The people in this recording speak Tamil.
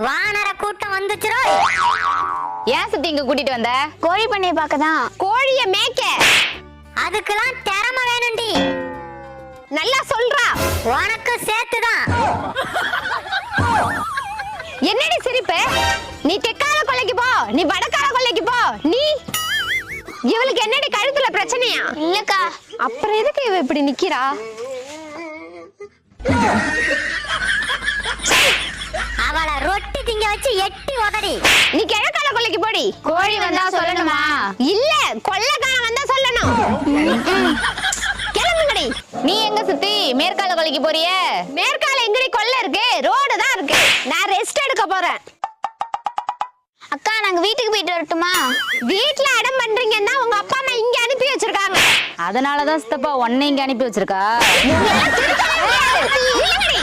வானர கூட்டம் வந்துச்சுரோ. ஏன் சித்தி இங்க கூட்டிட்டு வந்த? கோழி பண்ணைய பார்க்கதான். கோழிய மேய்க்க அதுக்கெல்லாம் திறமை வேணும்டி. நல்லா சொல்றா. உனக்கு சேர்த்துதான். என்னடி சிரிப்பு? நீ தெற்கால கொல்லைக்கு போ, நீ வடக்கால கொல்லைக்கு போ. நீ இவளுக்கு என்னடி கழுத்துல பிரச்சனையா? இல்லக்கா. அப்புறம் எதுக்கு இவ இப்படி நிக்கிறா? அவளை ரொட்டி திங்க வச்சு எட்டி உதடி. நீ கிழக்கால கொல்லைக்கு போடி. கோழி வந்தா சொல்லணுமா? இல்ல, கொல்லைக்காரன் வந்தா சொல்லணும். கிளம்புங்கடி. நீ எங்க சித்தி மேற்கால கொல்லைக்கு போறியே? மேற்கால எங்கடி கொல்லை இருக்கு? ரோடு தான் இருக்கு. நான் ரெஸ்ட் எடுக்க போறேன். அக்கா நாங்க வீட்டுக்கு போயிட்டு வரட்டுமா? வீட்ல அடம் பண்றீங்கன்னா உங்க அப்பா அம்மா இங்க அனுப்பி வச்சிருக்காங்க. அதனாலதான் சித்தப்பா உன்னை இங்க அனுப்பி வச்சிருக்கா. இல்லங்கடி.